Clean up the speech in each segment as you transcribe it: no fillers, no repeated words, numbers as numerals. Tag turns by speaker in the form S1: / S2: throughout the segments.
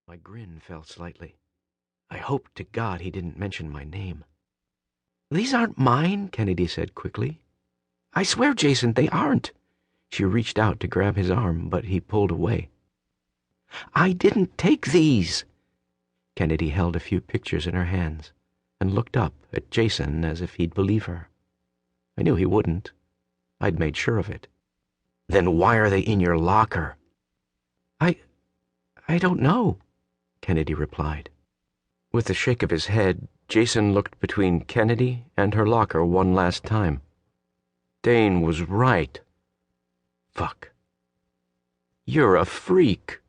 S1: My grin fell slightly. I hoped to God he didn't mention my name. "These aren't mine," Kennedy said quickly. "I swear, Jason, they aren't." She reached out to grab his arm, but he pulled away. "I didn't take these." Kennedy held a few pictures in her hands and looked up at Jason as if he'd believe her. I knew he wouldn't. I'd made sure of it. "Then why are they in your locker?" I don't know," Kennedy replied. With a shake of his head, Jason looked between Kennedy and her locker one last time. Dane was right. Fuck. "You're a freak."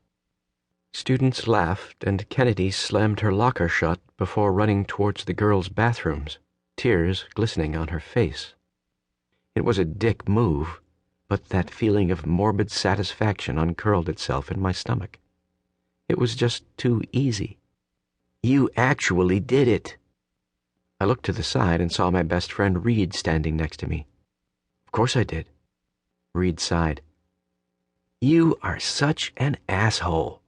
S1: Students laughed, and Kennedy slammed her locker shut before running towards the girls' bathrooms, tears glistening on her face. It was a dick move, but that feeling of morbid satisfaction uncurled itself in my stomach. It was just too easy. "You actually did it." I looked to the side and saw my best friend Reed standing next to me. "Of course I did." Reed sighed. "You are such an asshole."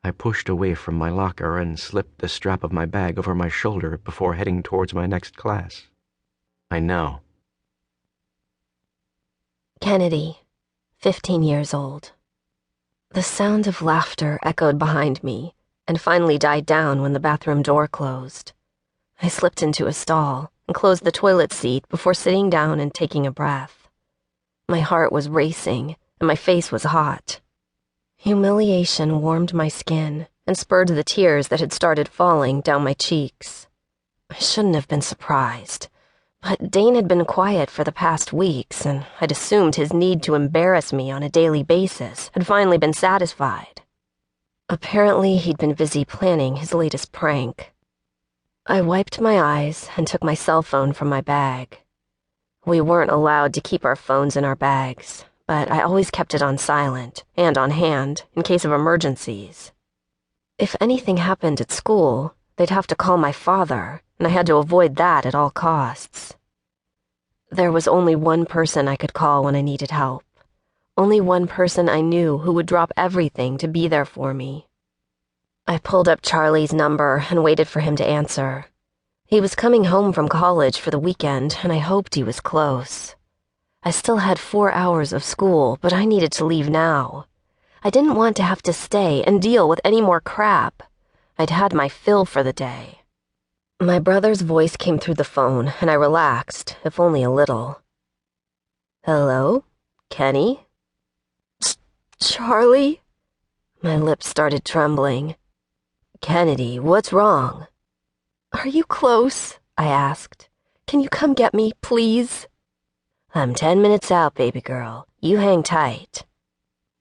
S1: I pushed away from my locker and slipped the strap of my bag over my shoulder before heading towards my next class. "I know."
S2: Kennedy, 15 years old. The sound of laughter echoed behind me and finally died down when the bathroom door closed. I slipped into a stall and closed the toilet seat before sitting down and taking a breath. My heart was racing and my face was hot. Humiliation warmed my skin and spurred the tears that had started falling down my cheeks. I shouldn't have been surprised, but Dane had been quiet for the past weeks, and I'd assumed his need to embarrass me on a daily basis had finally been satisfied. Apparently, he'd been busy planning his latest prank. I wiped my eyes and took my cell phone from my bag. We weren't allowed to keep our phones in our bags, but I always kept it on silent and on hand in case of emergencies. If anything happened at school, they'd have to call my father, and I had to avoid that at all costs. There was only one person I could call when I needed help. Only one person I knew who would drop everything to be there for me. I pulled up Charlie's number and waited for him to answer. He was coming home from college for the weekend, and I hoped he was close. I still had 4 hours of school, but I needed to leave now. I didn't want to have to stay and deal with any more crap. I'd had my fill for the day. My brother's voice came through the phone, and I relaxed, if only a little. "Hello? Kenny?" "Charlie?" My lips started trembling. "Kennedy, what's wrong?" "Are you close?" I asked. "Can you come get me, please?" "I'm 10 minutes out, baby girl. You hang tight."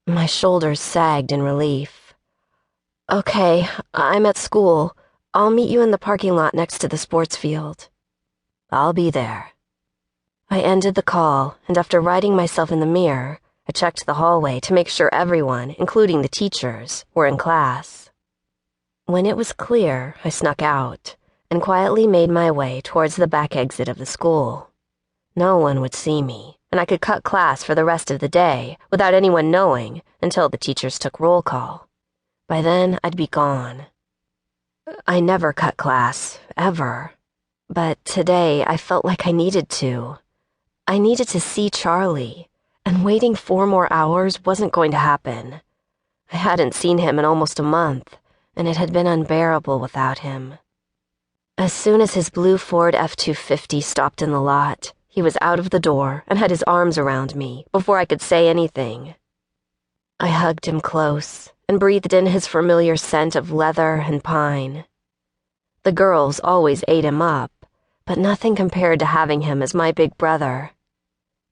S2: My shoulders sagged in relief. "Okay, I'm at school. I'll meet you in the parking lot next to the sports field." "I'll be there." I ended the call, and after righting myself in the mirror, I checked the hallway to make sure everyone, including the teachers, were in class. When it was clear, I snuck out and quietly made my way towards the back exit of the school. No one would see me, and I could cut class for the rest of the day without anyone knowing until the teachers took roll call. By then, I'd be gone. I never cut class, ever. But today, I felt like I needed to. I needed to see Charlie, and waiting 4 more hours wasn't going to happen. I hadn't seen him in almost a month, and it had been unbearable without him. As soon as his blue Ford F-250 stopped in the lot, he was out of the door and had his arms around me before I could say anything. I hugged him close and breathed in his familiar scent of leather and pine. The girls always ate him up, but nothing compared to having him as my big brother.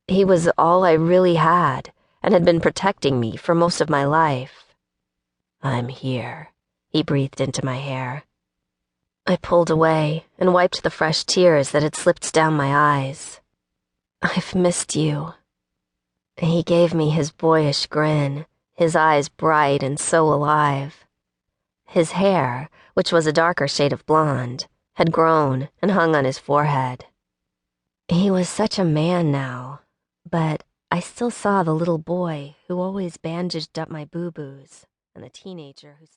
S2: He was all I really had and had been protecting me for most of my life. "I'm here," he breathed into my hair. I pulled away and wiped the fresh tears that had slipped down my eyes. "I've missed you." He gave me his boyish grin, his eyes bright and so alive. His hair, which was a darker shade of blonde, had grown and hung on his forehead. He was such a man now, but I still saw the little boy who always bandaged up my boo-boos and the teenager who